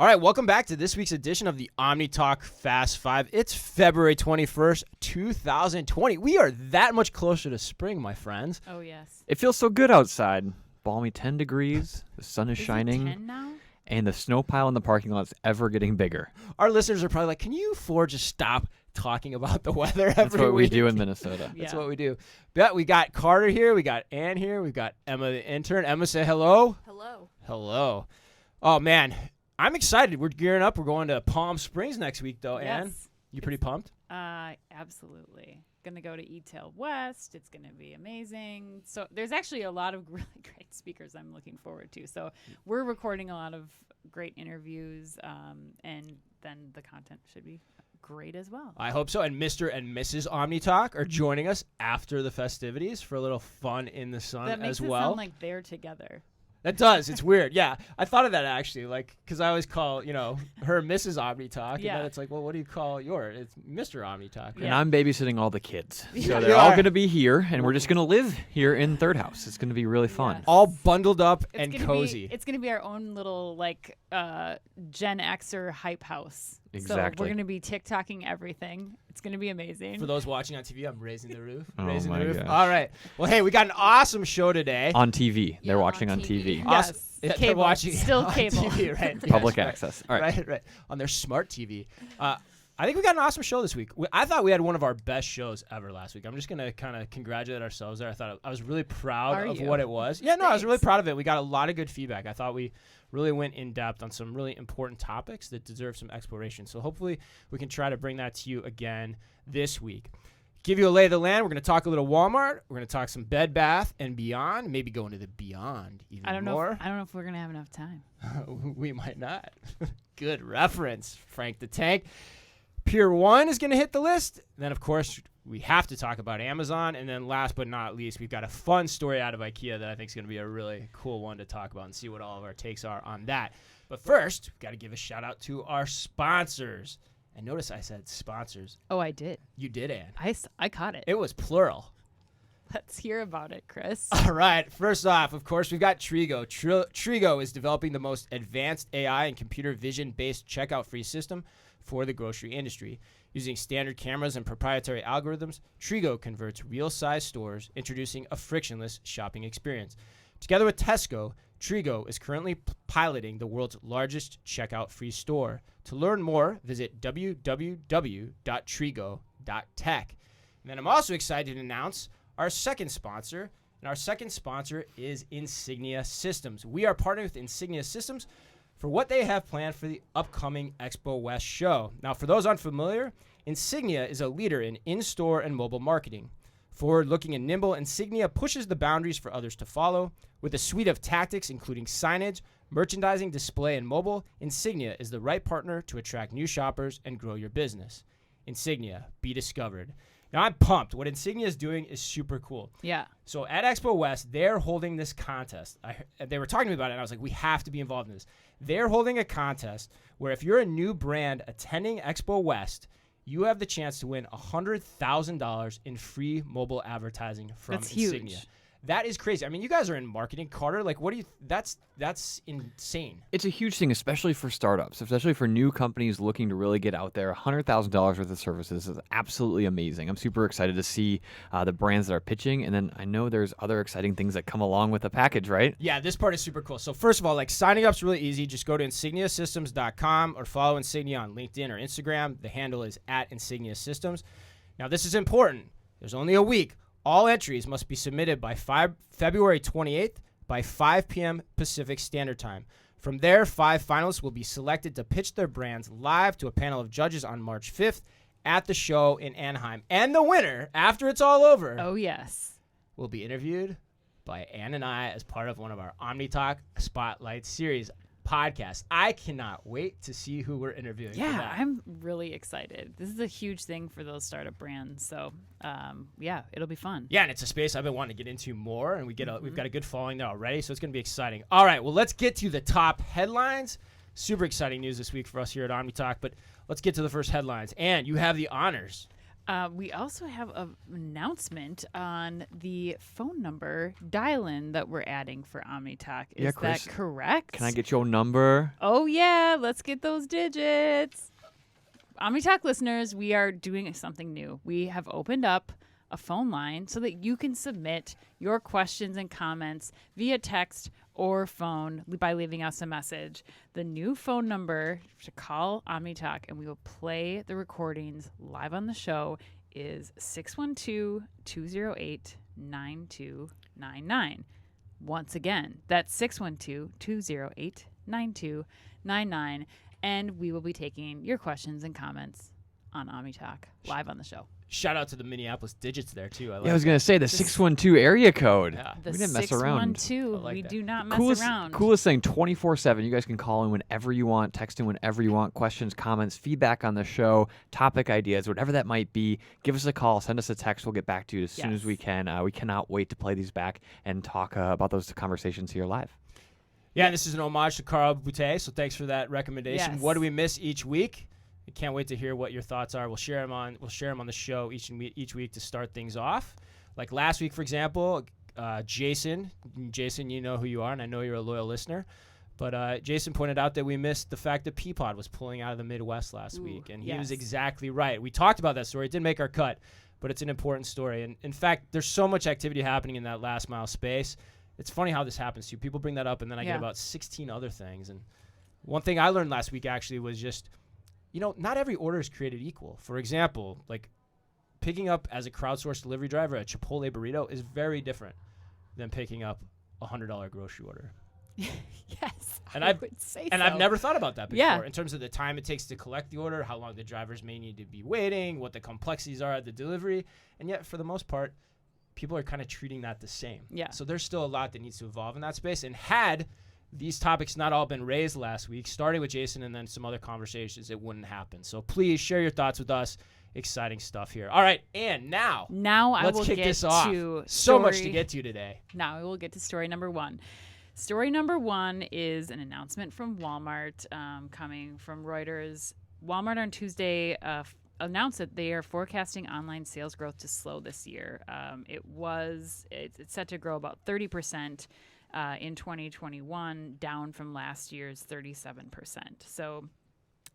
All right, welcome back to this week's edition of the Omni Talk Fast 5. It's February 21st, 2020. We are that much closer to spring, my friends. Oh, yes. It feels so good outside. Balmy 10 degrees, the sun is shining, it 10 now? and the snow pile in the parking lot is ever getting bigger. Our listeners are probably like, can you four just stop talking about the weather every week? That's what we do in Minnesota. That's what we do. But we got Carter here. We got Ann here. We got Emma, the intern. Emma, say hello. Hello. Hello. Oh, man. I'm excited. We're gearing up. We're going to Palm Springs next week, though, Yes. Ann. You pretty pumped? Absolutely. Going to go to E-Tail West. It's going to be amazing. So there's actually a lot of really great speakers I'm looking forward to. So we're recording a lot of great interviews, and then the content should be great as well. I hope so. And Mr. and Mrs. Omni Talk are joining us after the festivities for a little fun in the sun That makes as it well. sound like they're together. That does. It's weird. Yeah. I thought of that actually, like, because I always call, her Mrs. Omni Talk. Yeah. And then it's like, well, what do you call yours? It's Mr. Omni Talk. And I'm babysitting all the kids. Yeah. So You they're all are. going to be here, and we're just going to live here in Third House. It's going to be really fun. Yes. All bundled up It's and gonna cozy. It's going to be our own little, Gen Xer hype house. So Exactly. we're going to be TikToking everything. It's going to be amazing. For those watching on TV, I'm raising the roof. Oh raising my the roof. gosh. All right. Well, hey, we got an awesome show today. On TV. Yeah, They're watching on on TV. TV. Awesome. Yes. Yeah, they're Cable. watching Still on cable. TV, right? Public Yes, access. All right. Right. On their smart TV. I think we got an awesome show this week. I thought we had one of our best shows ever last week. I'm just going to kind of congratulate ourselves there. I was really proud Are of you? what it was. Yeah, no, I was really Thanks. proud of it. We got a lot of good feedback. I thought we really went in depth on some really important topics that deserve some exploration. So hopefully we can try to bring that to you again this week. Give you a lay of the land. We're going to talk a little Walmart. We're going to talk some Bed Bath and Beyond. Maybe go into the Beyond even I don't more. know if we're going to have enough time. We might not. Good reference, Frank the Tank. Pier 1 is going to hit the list. Then, of course, we have to talk about Amazon. And then last but not least, we've got a fun story out of IKEA that I think is going to be a really cool one to talk about and see what all of our takes are on that. But first, we've got to give a shout out to our sponsors. And notice I said sponsors. Oh, I did. You did, Ann. I caught it. It was plural. Let's hear about it, Chris. All right. First off, of course, we've got Trigo. Trigo is developing the most advanced AI and computer vision-based checkout-free system for the grocery industry. Using standard cameras and proprietary algorithms, Trigo converts real-size stores, introducing a frictionless shopping experience. Together with Tesco, Trigo is currently piloting the world's largest checkout-free store. To learn more, visit www.trigo.tech. And then I'm also excited to announce our second sponsor, and our second sponsor is Insignia Systems. We are partnering with Insignia Systems for what they have planned for the upcoming Expo West show. Now, for those unfamiliar, Insignia is a leader in in-store and mobile marketing. Forward-looking and nimble, Insignia pushes the boundaries for others to follow. With a suite of tactics including signage, merchandising, display, and mobile, Insignia is the right partner to attract new shoppers and grow your business. Insignia, be discovered. Now, I'm pumped. What Insignia is doing is super cool. Yeah. So at Expo West, they're holding this contest. They were talking to me about it, and I was like, we have to be involved in this. They're holding a contest where if you're a new brand attending Expo West, you have the chance to win $100,000 in free mobile advertising from That's Insignia. huge. That is crazy. I mean, you guys are in marketing, Carter. Like, what do you? That's insane. It's a huge thing, especially for startups, especially for new companies looking to really get out there. $100,000 worth of services is absolutely amazing. I'm super excited to see the brands that are pitching, and then I know there's other exciting things that come along with the package, right? Yeah, this part is super cool. So first of all, like signing up's really easy. Just go to insigniasystems.com or follow Insignia on LinkedIn or Instagram. The handle is @Insignia Systems. Now, this is important. There's only a week. All entries must be submitted by February 28th by 5 p.m. Pacific Standard Time. From there, 5 finalists will be selected to pitch their brands live to a panel of judges on March 5th at the show in Anaheim. And the winner, after it's all over, Oh, yes. will be interviewed by Ann and I as part of one of our Omni Talk Spotlight Series podcasts. I cannot wait to see who we're interviewing. for Yeah, that. I'm really excited. This is a huge thing for those startup brands. So, yeah, it'll be fun. Yeah, and it's a space I've been wanting to get into more, and we've got a good following there already, so it's going to be exciting. All right, well, let's get to the top headlines. Super exciting news this week for us here at Omni Talk, but let's get to the first headlines. And you have the honors. We also have an announcement on the phone number dial-in that we're adding for OmniTalk. Is Yeah, Chris, that correct? Can I get your number? Oh, yeah. Let's get those digits. OmniTalk listeners, we are doing something new. We have opened up a phone line so that you can submit your questions and comments via text or phone by leaving us a message. The new phone number to call OmniTalk and we will play the recordings live on the show is 612-208-9299. Once again, that's 612-208-9299. And we will be taking your questions and comments on OmniTalk live on the show. Shout out to the Minneapolis digits there too. I was going to say the 612 area code. Yeah. The We didn't mess around. 612. like We that. do not mess around. Coolest thing, 24/7. You guys can call in whenever you want, text in whenever you want, questions, comments, feedback on the show, topic ideas, whatever that might be. Give us a call, send us a text. We'll get back to you as soon as we can. We cannot wait to play these back and talk about those conversations here live. Yeah, and this is an homage to Carl Boutet, so thanks for that recommendation. Yes. What do we miss each week? I can't wait to hear what your thoughts are. We'll share them on the show each week to start things off. Like last week, for example, Jason, you know who you are, and I know you're a loyal listener. But Jason pointed out that we missed the fact that Peapod was pulling out of the Midwest last week, and he was exactly right. We talked about that story. It didn't make our cut, but it's an important story. And in fact, there's so much activity happening in that last mile space. It's funny how this happens to you. People bring that up, and then I get about 16 other things. And one thing I learned last week actually was just, not every order is created equal. For example, like picking up as a crowdsourced delivery driver a Chipotle burrito is very different than picking up a $100 grocery order. Yes, And I would say and so. I've never thought about that before Yeah. in terms of the time it takes to collect the order, how long the drivers may need to be waiting, what the complexities are at the delivery. And yet, for the most part, people are kind of treating that the same. Yeah. So there's still a lot that needs to evolve in that space. And had these topics not all been raised last week, starting with Jason and then some other conversations, it wouldn't happen. So please share your thoughts with us. Exciting stuff here. All right, and now I let's will kick get this off. to So much to story- get to today. Now we will get to story number one. Story number one is an announcement from Walmart coming from Reuters. Walmart on Tuesday announced that they are forecasting online sales growth to slow this year. It's set to grow about 30% in 2021, down from last year's 37%. So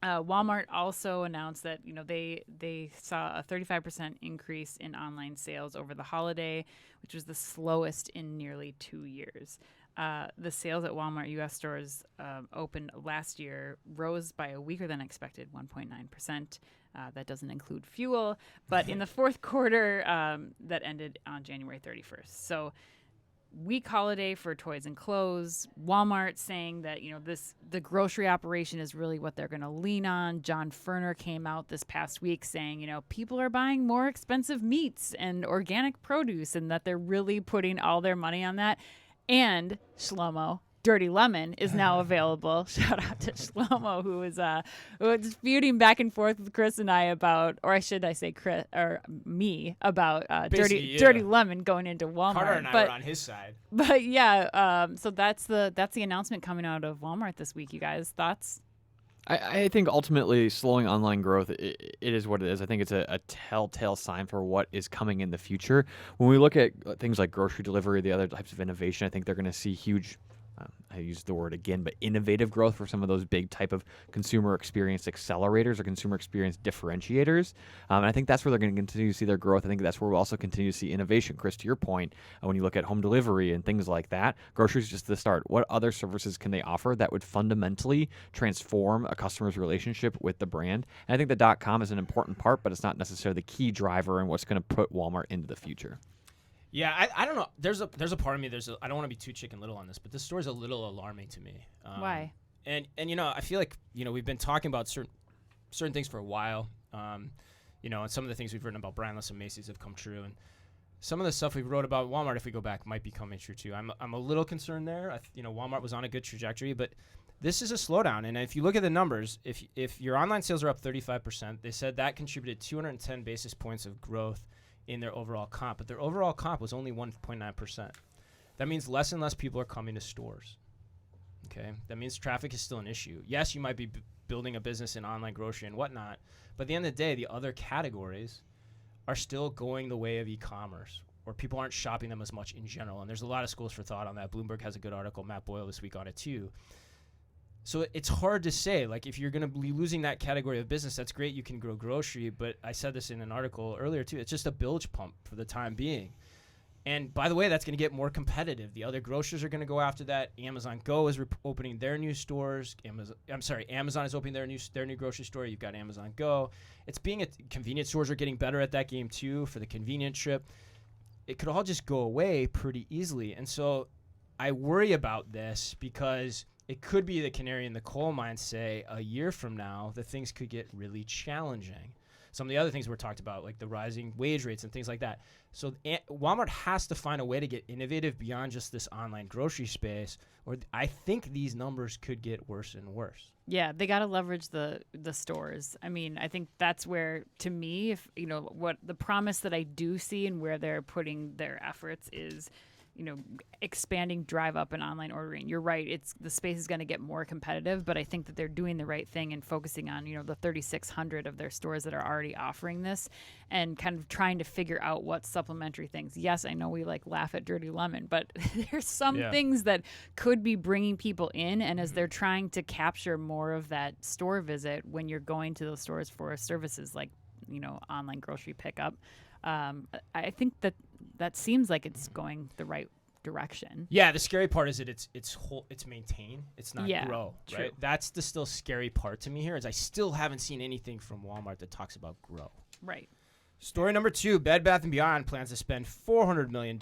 Walmart also announced that they saw a 35% increase in online sales over the holiday, which was the slowest in nearly 2 years. The sales at Walmart U.S. stores opened last year rose by a weaker than expected 1.9%. That doesn't include fuel, but in the fourth quarter that ended on January 31st. So weak holiday for toys and clothes. Walmart saying that the grocery operation is really what they're going to lean on. John Furner came out this past week saying people are buying more expensive meats and organic produce, and that they're really putting all their money on that. And Shlomo, Dirty Lemon, is now available. Shout out to Shlomo, who was feuding back and forth with Chris and I about, or should I say Chris or me about Dirty Lemon going into Walmart. Carter and I were on his side. But yeah, so that's the announcement coming out of Walmart this week. You guys, thoughts? I think ultimately slowing online growth, it is what it is. I think it's a telltale sign for what is coming in the future. When we look at things like grocery delivery, the other types of innovation, I think they're going to see huge, I use the word again, but innovative growth for some of those big type of consumer experience accelerators or consumer experience differentiators. And I think that's where they're going to continue to see their growth. I think that's where we'll also continue to see innovation. Chris, to your point, when you look at home delivery and things like that, groceries just the start. What other services can they offer that would fundamentally transform a customer's relationship with the brand? And I think the .com is an important part, but it's not necessarily the key driver in what's going to put Walmart into the future. Yeah, I don't know. There's a part of me. I don't want to be too Chicken Little on this, but this story's a little alarming to me. Why? And I feel like we've been talking about certain things for a while. And some of the things we've written about Brandless and Macy's have come true, and some of the stuff we wrote about Walmart, if we go back, might be coming true too. I'm a little concerned there. Walmart was on a good trajectory, but this is a slowdown. And if you look at the numbers, if your online sales are up 35%, they said that contributed 210 basis points of growth in their overall comp, but their overall comp was only 1.9%. That means less and less people are coming to stores. Okay, that means traffic is still an issue. Yes, you might be building a business in online grocery and whatnot, but at the end of the day, the other categories, are still going the way of e-commerce, or people aren't shopping them as much in general. And there's a lot of schools for thought on that. Bloomberg has a good article, Matt Boyle, this week on it too. So it's hard to say. Like, if you're going to be losing that category of business, that's great. You can grow grocery. But I said this in an article earlier, too. It's just a bilge pump for the time being. And by the way, that's going to get more competitive. The other grocers are going to go after that. Amazon Go is opening their new stores. Amazon is opening their new grocery store. You've got Amazon Go. It's being convenience stores are getting better at that game, too, for the convenience trip. It could all just go away pretty easily. And so I worry about this because it could be the canary in the coal mine, say, a year from now, that things could get really challenging. Some of the other things we're talked about, like the rising wage rates and things like that. So Walmart has to find a way to get innovative beyond just this online grocery space, or I think these numbers could get worse and worse. Yeah, they got to leverage the stores. I mean, I think that's where, to me, if what the promise that I do see and where they're putting their efforts is, expanding drive up and online ordering. You're right. The space is going to get more competitive, but I think that they're doing the right thing and focusing on, the 3,600 of their stores that are already offering this and kind of trying to figure out what supplementary things. Yes, I know we laugh at Dirty Lemon, but there's some things that could be bringing people in. And as they're trying to capture more of that store visit when you're going to those stores for services like, online grocery pickup, I think that seems like it's going the right direction. Yeah, the scary part is that it's maintain, it's not grow, true. Right? That's the still scary part to me here, is I still haven't seen anything from Walmart that talks about grow. Right. Story number 2, Bed Bath & Beyond plans to spend $400 million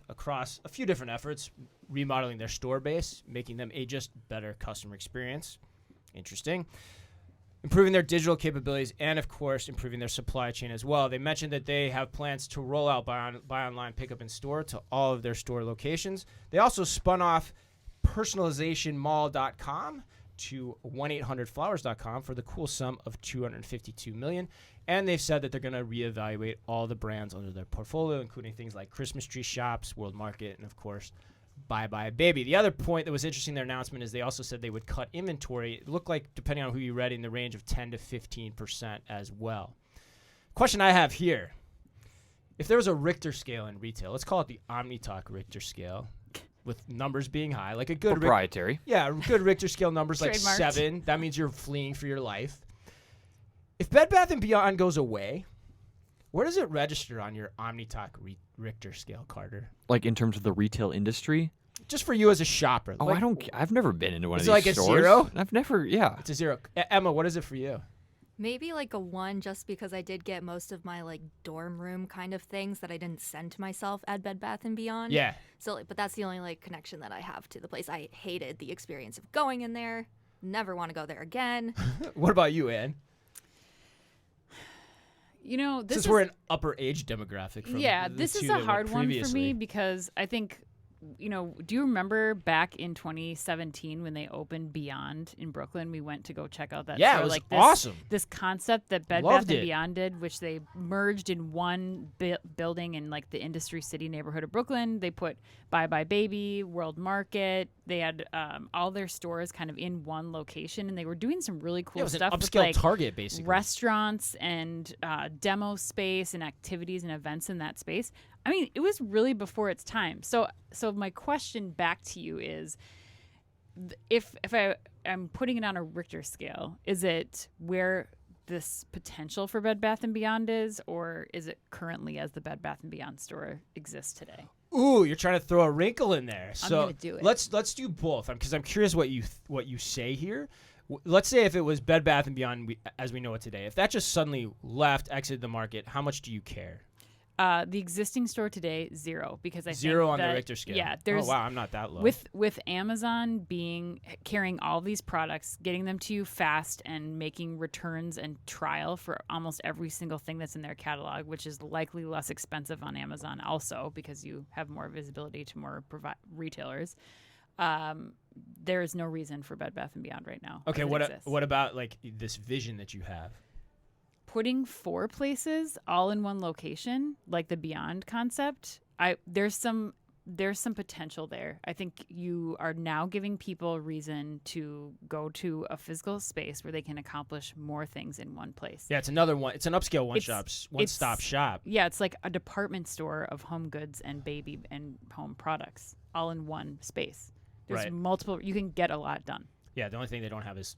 across a few different efforts, remodeling their store base, making them a just better customer experience. Interesting. Improving their digital capabilities, and, of course, improving their supply chain as well. They mentioned that they have plans to roll out buy online, pick up in store to all of their store locations. They also spun off personalizationmall.com to 1-800-Flowers.com for the cool sum of $252 million. And they've said that they're going to reevaluate all the brands under their portfolio, including things like Christmas Tree Shops, World Market, and, of course, Bye Bye Baby. The other point that was interesting in their announcement is they also said they would cut inventory. It looked like, depending on who you read, in the range of 10 to 15% as well. Question I have here. If there was a Richter scale in retail, let's call it the OmniTalk Richter scale, with numbers being high, like a good proprietary. Good Richter scale numbers like 7. That means you're fleeing for your life. If Bed Bath & Beyond goes away, where does it register on your OmniTalk Richter scale, Carter? Like in terms of the retail industry? Just for you as a shopper. Oh, I've never been into one of these stores. Is it like a 0? I've never, yeah. It's a 0. Emma, what is it for you? Maybe like a 1, just because I did get most of my dorm room kind of things that I didn't send to myself at Bed Bath & Beyond. Yeah. So, but that's the only connection that I have to the place. I hated the experience of going in there. Never want to go there again. What about you, Ann? Since we're an upper age demographic. This is a hard one for me because I think, do you remember back in 2017 when they opened Beyond in Brooklyn? We went to go check out that store. Yeah, it was awesome. This concept that Bed Bath & Beyond did, which they merged in one building in the Industry City neighborhood of Brooklyn. They put Bye Bye Baby, World Market. They had all their stores kind of in one location, and they were doing some really cool stuff. It was an upscale Target, basically. Restaurants and demo space and activities and events in that space. I mean, it was really before its time. So my question back to you is, if I'm putting it on a Richter scale, is it where this potential for Bed Bath & Beyond is, or is it currently as the Bed Bath & Beyond store exists today? Ooh, you're trying to throw a wrinkle in there. I'm gonna do it. Let's do both, because I'm curious what you say here. Let's say if it was Bed Bath & Beyond as we know it today, if that just suddenly exited the market, how much do you care? The existing store today, 0, because I 0 think on that, the Richter scale. Yeah, there's. Oh wow, I'm not that low. With Amazon carrying all these products, getting them to you fast, and making returns and trial for almost every single thing that's in their catalog, which is likely less expensive on Amazon, also because you have more visibility to more retailers. There is no reason for Bed Bath & Beyond right now. Okay, what about this vision that you have? Putting 4 places all in one location, like the Beyond concept, there's some there's some potential there. I think you are now giving people a reason to go to a physical space where they can accomplish more things in one place. Yeah, it's another one. It's an upscale It's- one-stop shop. Yeah, it's like a department store of home goods and baby and home products all in one space. There's Right. multiple. You can get a lot done. Yeah, the only thing they don't have is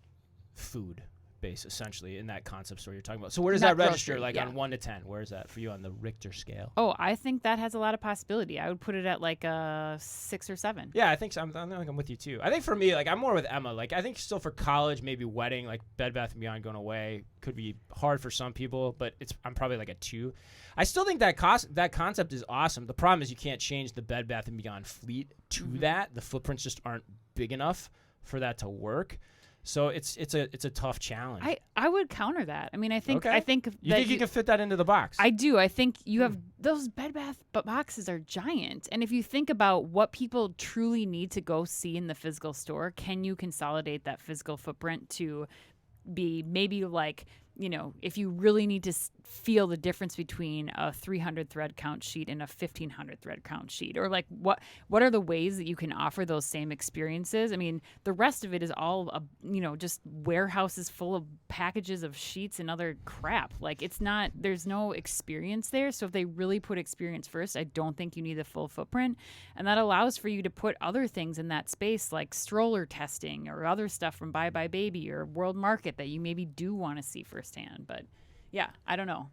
food base, essentially, in that concept store you're talking about. So where does Not that register, grocery, like yeah. on 1 to 10? Where is that for you on the Richter scale? Oh, I think that has a lot of possibility. I would put it at like a 6 or 7. Yeah, I think so. I'm with you too. I think for me, like I'm more with Emma. Like I think still for college, maybe wedding, like Bed Bath & Beyond going away could be hard for some people, but I'm probably like a 2. I still think that concept is awesome. The problem is you can't change the Bed Bath & Beyond fleet to that. The footprints just aren't big enough for that to work. So it's a tough challenge. I would counter that. I mean, I think Okay. I think you that think you can fit that into the box? I do. I think you have those Bed Bath boxes are giant. And if you think about what people truly need to go see in the physical store, can you consolidate that physical footprint to be maybe like, you know, if you really need to feel the difference between a 300 thread count sheet and a 1500 thread count sheet, or like what are the ways that you can offer those same experiences? I mean, the rest of it is all, you know, just warehouses full of packages of sheets and other crap. Like it's not, there's no experience there. So if they really put experience first, I don't think you need the full footprint. And that allows for you to put other things in that space like stroller testing or other stuff from Bye Bye Baby or World Market that you maybe do want to see firsthand. But yeah, I don't know.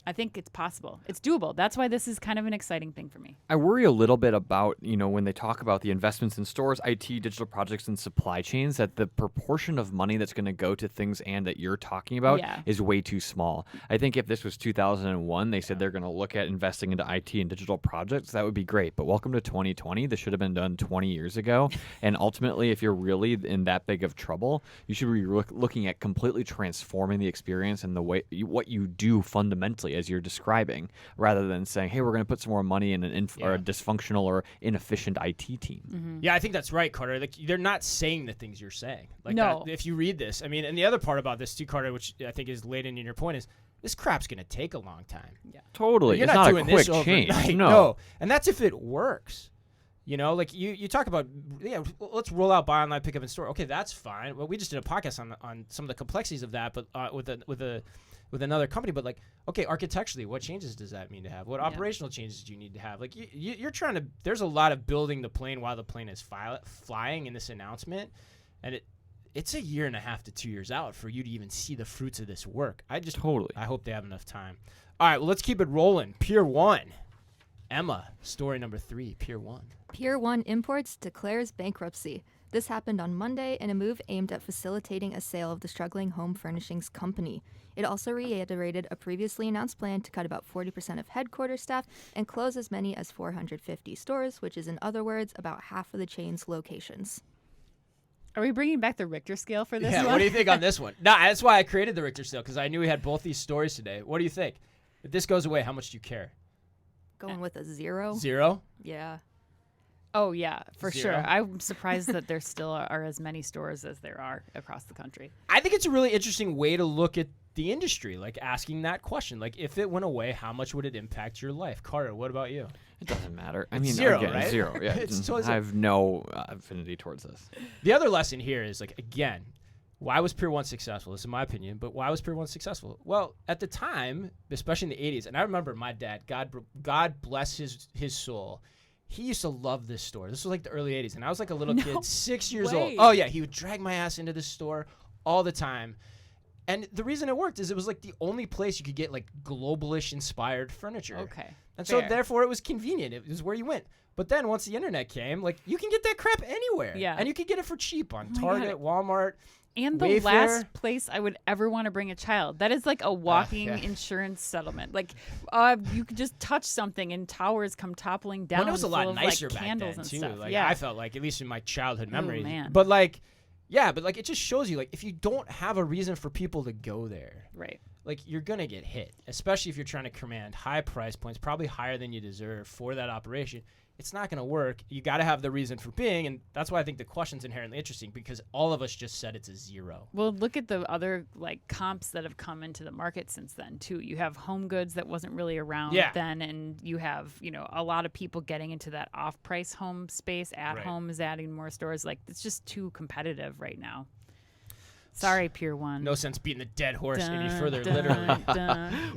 I think it's possible. It's doable. That's why this is kind of an exciting thing for me. I worry a little bit about, you know, when they talk about the investments in stores, IT, digital projects, and supply chains, that the proportion of money that's going to go to things and that you're talking about Yeah. is way too small. I think if this was 2001, they said they're going to look at investing into IT and digital projects, that would be great. But welcome to 2020. This should have been done 20 years ago. And ultimately, if you're really in that big of trouble, you should be looking at completely transforming the experience and the way what you do fundamentally as you're describing, rather than saying, hey, we're going to put some more money in or a dysfunctional or inefficient IT team. Yeah, I think that's right, Carter. Like they're not saying the things you're saying. Like No. that, if you read this, I mean, and the other part about this too, Carter, which I think is laid in your point, is this crap's going to take a long time. Totally. You're It's not not a doing quick this change. overnight. No. And that's if it works. You know, like you talk about, let's roll out buy online, pick up in store. Okay, that's fine. Well, we just did a podcast on some of the complexities of that, but with another company. But like, okay, architecturally, what changes does that mean to have? What operational changes do you need to have? Like, you're trying to. There's a lot of building the plane while the plane is flying in this announcement, and it's a 1.5 to 2 years out for you to even see the fruits of this work. I hope they have enough time. All right, well, let's keep it rolling. Pier 1. Emma, story number 3, Pier 1. Pier 1 Imports declares bankruptcy. This happened on Monday in a move aimed at facilitating a sale of the struggling home furnishings company. It also reiterated a previously announced plan to cut about 40% of headquarters staff and close as many as 450 stores, which is, in other words, about half of the chain's locations. Are we bringing back the Richter scale for this Yeah, one? what do you think on this one? No, that's why I created the Richter scale, because I knew we had both these stories today. What do you think? If this goes away, how much do you care? Going with a 0? 0? Yeah. Oh, yeah, for 0? sure. I'm surprised that there still are as many stores as there are across the country. I think it's a really interesting way to look at the industry, like asking that question. Like, if it went away, how much would it impact your life? Carter, what about you? It doesn't matter. I It's mean, 0, again, right? 0. Yeah, It's totally I have no affinity towards this. The other lesson here is, like, again, why was Pier 1 successful? This is my opinion, but why was Pier 1 successful? Well, at the time, especially in the 80s, and I remember my dad, God bless his soul, he used to love this store. This was like the early 80s, and I was like a little kid, 6 years old. way. Oh, yeah, he would drag my ass into this store all the time. And the reason it worked is it was like the only place you could get like globalish inspired furniture. Okay. And so fair. therefore it was convenient. It was where you went. But then once the internet came, like you can get that crap anywhere. Yeah. And you could get it for cheap on my Target, Walmart. And the Wayfair. last place I would ever want to bring a child. That is like a walking yeah. insurance settlement. Like, you could just touch something and towers come toppling down. Well, it was a lot full of, nicer like, back candles then and too. stuff. Like yeah. I felt like, at least in my childhood memories. man. But like, yeah, but like it just shows you like if you don't have a reason for people to go there, Right. like you're gonna get hit, especially if you're trying to command high price points, probably higher than you deserve for that operation. it's not going to work. You got to have the reason for being, and that's why I think the question's inherently interesting, because all of us just said it's a 0. Well, look at the other like comps that have come into the market since then too. You have home goods that wasn't really around then, and you have, you know, a lot of people getting into that off-price home space. At home is adding more stores. Like, it's just too competitive right now. Sorry, Pier 1. No sense beating the dead horse any further, literally.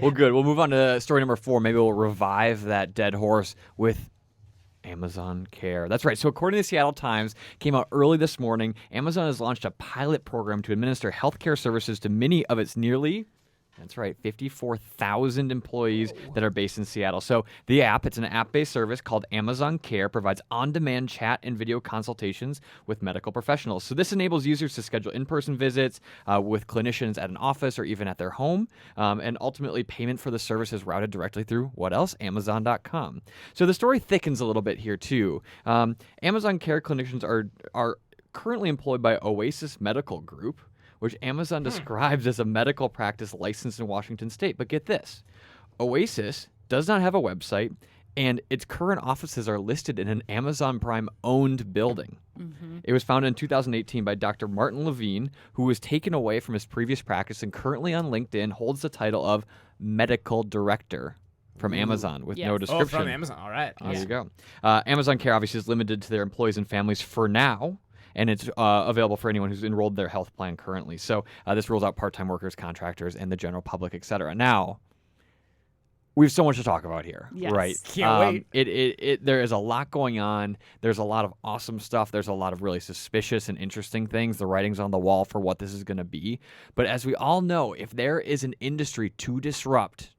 Well, good. We'll move on to story number 4. Maybe we'll revive that dead horse with Amazon Care. That's right. So according to the Seattle Times, came out early this morning, Amazon has launched a pilot program to administer healthcare services to many of its nearly, that's right, 54,000 employees that are based in Seattle. So the app, it's an app-based service called Amazon Care, provides on-demand chat and video consultations with medical professionals. So this enables users to schedule in-person visits with clinicians at an office or even at their home. And ultimately, payment for the service is routed directly through, what else? Amazon.com. So the story thickens a little bit here, too. Amazon Care clinicians are currently employed by Oasis Medical Group, which Amazon describes as a medical practice licensed in Washington State. But get this, Oasis does not have a website, and its current offices are listed in an Amazon Prime-owned building. Mm-hmm. It was founded in 2018 by Dr. Martin Levine, who was taken away from his previous practice and currently on LinkedIn holds the title of Medical Director from Amazon with no description. Oh, from Amazon. All right. There you go. Amazon Care obviously is limited to their employees and families for now, and it's available for anyone who's enrolled in their health plan currently. So this rules out part-time workers, contractors, and the general public, et cetera. Now, we have so much to talk about here, right? Can't wait. There is a lot going on. There's a lot of awesome stuff. There's a lot of really suspicious and interesting things. The writing's on the wall for what this is going to be. But as we all know, if there is an industry to disrupt,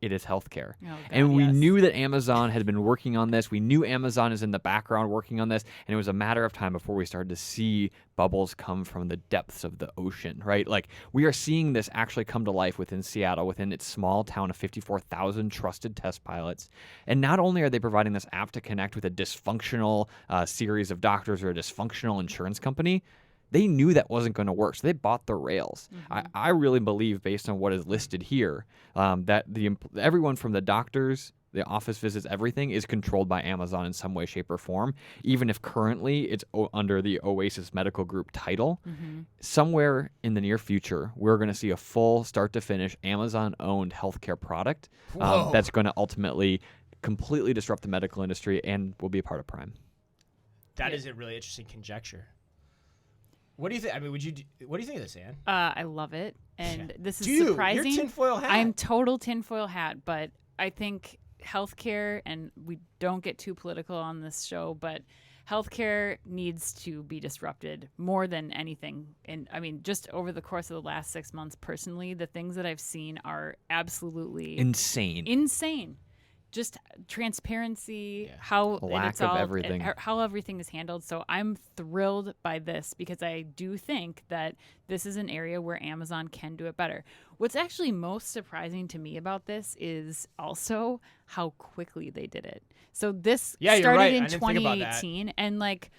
it is healthcare. Oh, God, and we knew that Amazon had been working on this. We knew Amazon is in the background working on this. And it was a matter of time before we started to see bubbles come from the depths of the ocean, right? Like, we are seeing this actually come to life within Seattle, within its small town of 54,000 trusted test pilots. And not only are they providing this app to connect with a dysfunctional series of doctors or a dysfunctional insurance company, they knew that wasn't going to work, so they bought the rails. Mm-hmm. I really believe, based on what is listed here, that everyone from the doctors, the office visits, everything is controlled by Amazon in some way, shape, or form, even if currently it's under the Oasis Medical Group title. Mm-hmm. Somewhere in the near future, we're going to see a full start-to-finish Amazon-owned healthcare product that's going to ultimately completely disrupt the medical industry and will be a part of Prime. That is a really interesting conjecture. What do you think? I mean, what do you think of this, Ann? I love it, and this is You're surprising. tinfoil hat. I'm total tinfoil hat, but I think healthcare, and we don't get too political on this show, but healthcare needs to be disrupted more than anything. And I mean, just over the course of the last 6 months, personally, the things that I've seen are absolutely insane. Just transparency, how lack of everything, how everything is handled. So I'm thrilled by this because I do think that this is an area where Amazon can do it better. What's actually most surprising to me about this is also how quickly they did it. So this started in 2018, and like,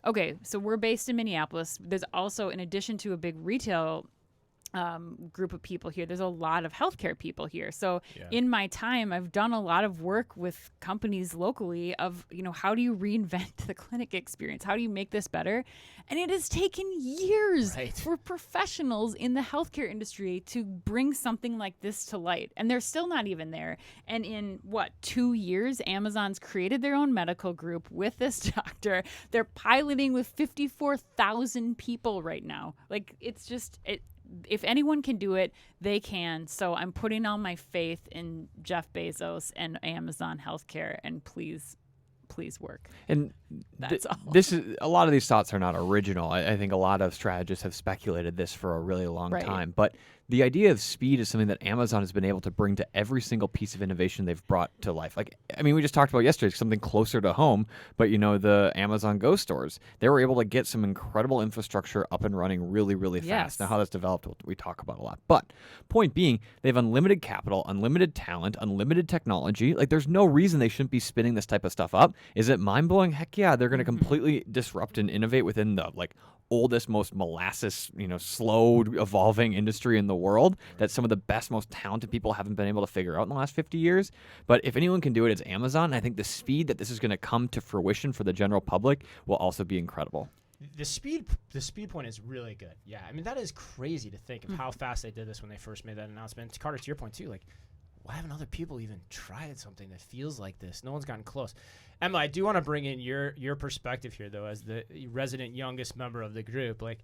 okay, so we're based in Minneapolis. There's also, in addition to a big retail group of people here, there's a lot of healthcare people here. So in my time, I've done a lot of work with companies locally of, you know, how do you reinvent the clinic experience? How do you make this better? And it has taken years for professionals in the healthcare industry to bring something like this to light. And they're still not even there. And in 2 years, Amazon's created their own medical group with this doctor. They're piloting with 54,000 people right now. Like, it's just, if anyone can do it, they can. So I'm putting all my faith in Jeff Bezos and Amazon Healthcare, and please work. And that's all. This is, a lot of these thoughts are not original. I think a lot of strategists have speculated this for a really long time. But the idea of speed is something that Amazon has been able to bring to every single piece of innovation they've brought to life. Like, I mean, we just talked about yesterday, something closer to home, but you know, the Amazon Go stores, they were able to get some incredible infrastructure up and running really, really fast. Now, how that's developed, we talk about a lot. But point being, they have unlimited capital, unlimited talent, unlimited technology. Like, there's no reason they shouldn't be spinning this type of stuff up. Is it mind-blowing? Heck yeah, they're going to completely disrupt and innovate within the, like, oldest, most molasses, slow evolving industry in the world that some of the best, most talented people haven't been able to figure out in the last 50 years. But if anyone can do it, it's Amazon. And I think the speed that this is going to come to fruition for the general public will also be incredible. The speed point is really good. Yeah, I mean, that is crazy to think of how fast they did this when they first made that announcement. Carter, to your point too, like, why haven't other people even tried something that feels like this? No one's gotten close. Emma, I do want to bring in your perspective here, though, as the resident youngest member of the group. Like,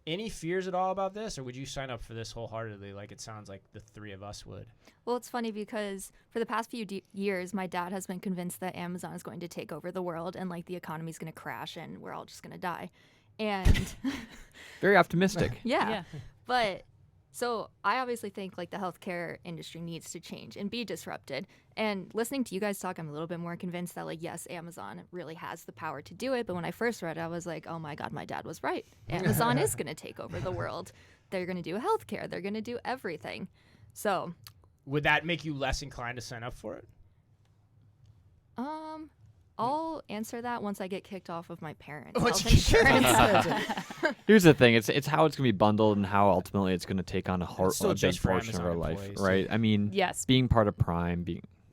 any fears at all about this, or would you sign up for this wholeheartedly like it sounds like the three of us would? Well, it's funny because for the past few years, my dad has been convinced that Amazon is going to take over the world and, like, the economy is going to crash and we're all just going to die. And Very optimistic. yeah. But so I obviously think, like, the healthcare industry needs to change and be disrupted. And listening to you guys talk, I'm a little bit more convinced that, like, yes, Amazon really has the power to do it. But when I first read it, I was like, oh my God, my dad was right. Amazon is going to take over the world. They're going to do healthcare. They're going to do everything. So would that make you less inclined to sign up for it? I'll answer that once I get kicked off of my parents' Once health you get insurance. Here's the thing: it's how it's going to be bundled and how ultimately it's going to take on a still big just for portion of our Amazon life, employees, right? I mean, Yes. being part of Prime,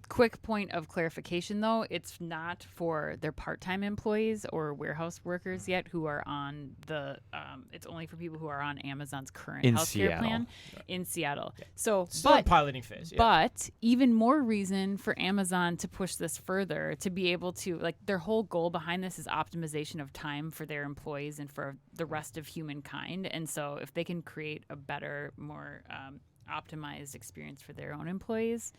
Quick point of clarification, though, it's not for their part-time employees or warehouse workers yet who are on the. It's only for people who are on Amazon's current In healthcare Seattle. plan in Seattle. So, Still in but piloting phase. Yeah. But even more reason for Amazon to push this further, to be able to, like, their whole goal behind this is optimization of time for their employees and for the rest of humankind. And so if they can create a better, more optimized experience for their own employees,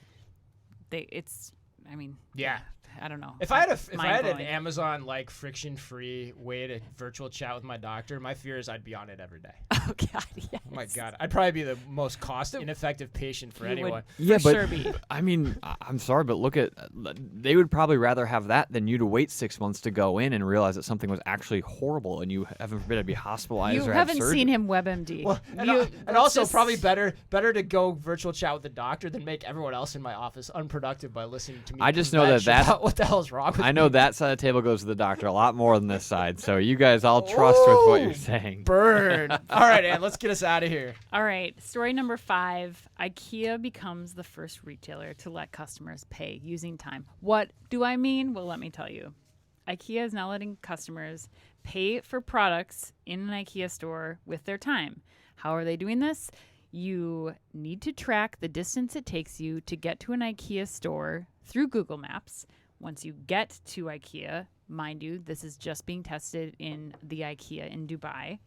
Yeah. I don't know. If I had an Mind-blowing. Amazon like friction-free way to virtual chat with my doctor, my fear is I'd be on it every day. Oh God, yes. Oh my God, I'd probably be the most cost-ineffective patient for You would anyone. Yeah, for but sure be. I mean, I'm sorry, but look at they would probably rather have that than you to wait 6 months to go in and realize that something was actually horrible and you heaven forbid to be hospitalized You or have haven't surgery. seen him WebMD. Well, and Let's also just- probably better to go virtual chat with the doctor than make everyone else in my office unproductive by listening to me. I just know that kvetch about what the hell is wrong with I me. know that side of the table goes to the doctor a lot more than this side, so you guys all trust with what you're saying. Burn. All right, Ann, let's get us out of here. All right, story number 5. IKEA becomes the first retailer to let customers pay using time. What do I mean? Well, let me tell you. IKEA is now letting customers pay for products in an IKEA store with their time. How are they doing this? You need to track the distance it takes you to get to an IKEA store through Google Maps. Once you get to IKEA, mind you, this is just being tested in the IKEA in Dubai.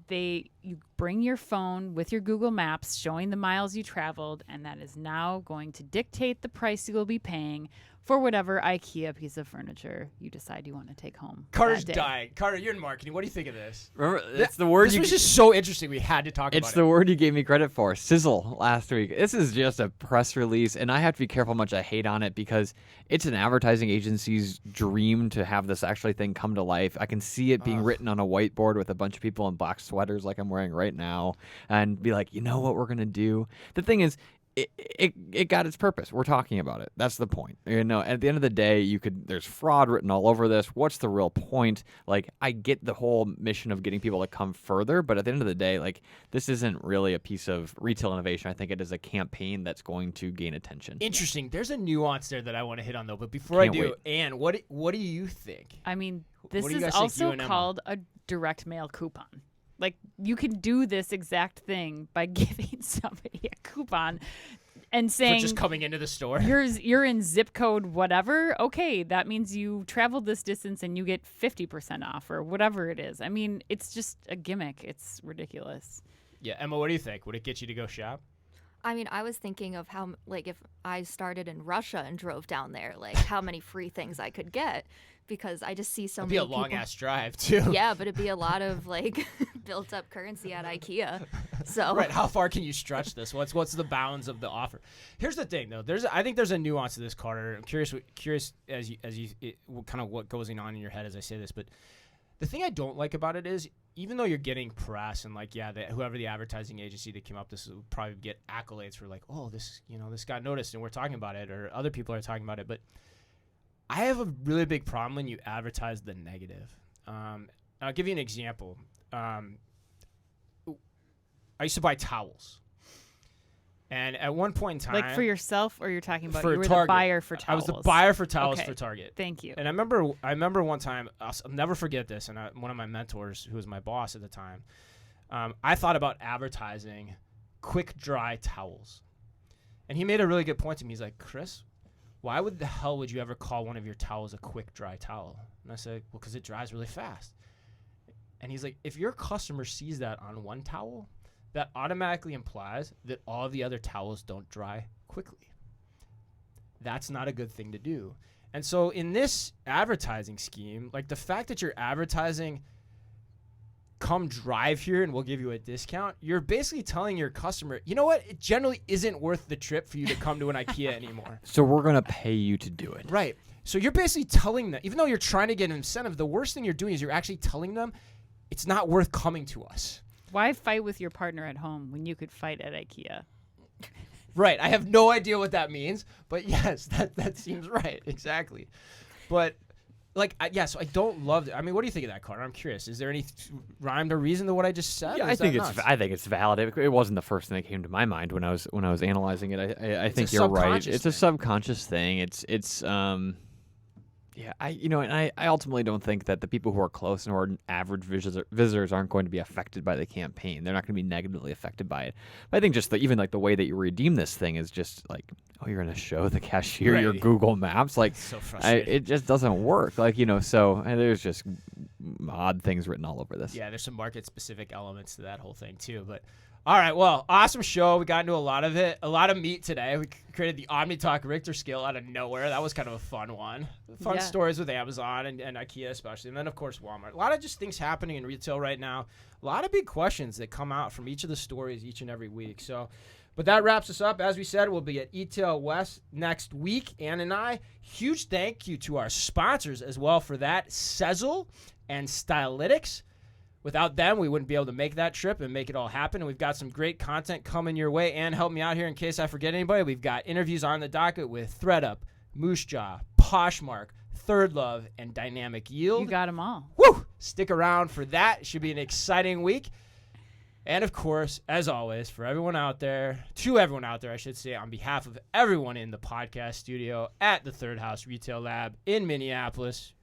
You bring your phone with your Google Maps showing the miles you traveled, and that is now going to dictate the price you will be paying for whatever IKEA piece of furniture you decide you want to take home. Carter's that day. dying. Carter, you're in marketing. What do you think of this? Remember, it's the word This you was just so interesting. We had to talk It's about the it. word you gave me credit for, sizzle, last week. This is just a press release, and I have to be careful how much I hate on it because it's an advertising agency's dream to have this actually thing come to life. I can see it being written on a whiteboard with a bunch of people in black sweaters like I'm wearing right now and be like, you know what we're going to do? The thing is, it got its purpose. We're talking about it. That's the point. At the end of the day, there's fraud written all over this. What's the real point? Like, I get the whole mission of getting people to come further, but at the end of the day, like, this isn't really a piece of retail innovation. I think it is a campaign that's going to gain attention. Interesting. There's a nuance there that I want to hit on, though. But before Can't I do, wait. Ann, what do you think? I mean, What this do you is guys think, you also and Emma? called a direct mail coupon. Like, you can do this exact thing by giving somebody a coupon and For saying just coming into the store? you're in zip code whatever. Okay, that means you traveled this distance and you get 50% off or whatever it is. I mean, it's just a gimmick. It's ridiculous. Yeah, Emma, what do you think? Would it get you to go shop? I mean, I was thinking of how, like, if I started in Russia and drove down there, like, how many free things I could get, because I just see so It'd many be a people. long ass drive too. Yeah, but it'd be a lot of, like, built up currency at IKEA. So Right. How far can you stretch this? What's the bounds of the offer? Here's the thing, though. I think there's a nuance to this, Carter. I'm curious as you kind of what goes on in your head as I say this, but the thing I don't like about it is, even though you're getting press and, like, yeah, whoever the advertising agency that came up with this will probably get accolades for, like, oh, this got noticed and we're talking about it, or other people are talking about it, but I have a really big problem when you advertise the negative. I'll give you an example. I used to buy towels. And at one point in time, Like for yourself, or you're talking about for you were Target. the buyer for towels? I was the buyer for towels Okay. for Target. Thank you. And I remember one time, I'll never forget this, and one of my mentors, who was my boss at the time, I thought about advertising quick dry towels. And he made a really good point to me. He's like, Chris, why the hell would you ever call one of your towels a quick dry towel? And I said, well, because it dries really fast. And he's like, if your customer sees that on one towel, that automatically implies that all the other towels don't dry quickly. That's not a good thing to do. And so in this advertising scheme, like the fact that you're advertising, come drive here and we'll give you a discount, you're basically telling your customer, you know what, it generally isn't worth the trip for you to come to an IKEA anymore. So we're going to pay you to do it. Right. So you're basically telling them, even though you're trying to get an incentive, the worst thing you're doing is you're actually telling them it's not worth coming to us. Why fight with your partner at home when you could fight at IKEA? Right. I have no idea what that means, but yes, that seems right. Exactly. But so I don't love it. I mean, what do you think of that, Carter? I'm curious. Is there any rhyme or reason to what I just said? Yeah, I think it's valid. It wasn't the first thing that came to my mind when I was analyzing it. I think you're right. It's a subconscious thing. I ultimately don't think that the people who are close and who are average visitors aren't going to be affected by the campaign. They're not going to be negatively affected by it. But I think just even the way that you redeem this thing is just like, oh, you're going to show the cashier your Google Maps. Like, so frustrating. It just doesn't work. So there's just odd things written all over this. Yeah, there's some market specific elements to that whole thing too. But all right, well, awesome show. We got into a lot of it, a lot of meat today. We created the OmniTalk Richter scale out of nowhere. That was kind of a fun one. Fun stories with Amazon and IKEA especially. And then, of course, Walmart. A lot of just things happening in retail right now. A lot of big questions that come out from each of the stories each and every week. So, but that wraps us up. As we said, we'll be at eTail West next week. Ann and I, huge thank you to our sponsors as well for that, Sezzle and Stylytics. Without them, we wouldn't be able to make that trip and make it all happen. And we've got some great content coming your way. And help me out here in case I forget anybody. We've got interviews on the docket with ThreadUp, Moose Jaw, Poshmark, Third Love, and Dynamic Yield. You got them all. Woo! Stick around for that. It should be an exciting week. And, of course, as always, to everyone out there, I should say, on behalf of everyone in the podcast studio at the Third House Retail Lab in Minneapolis,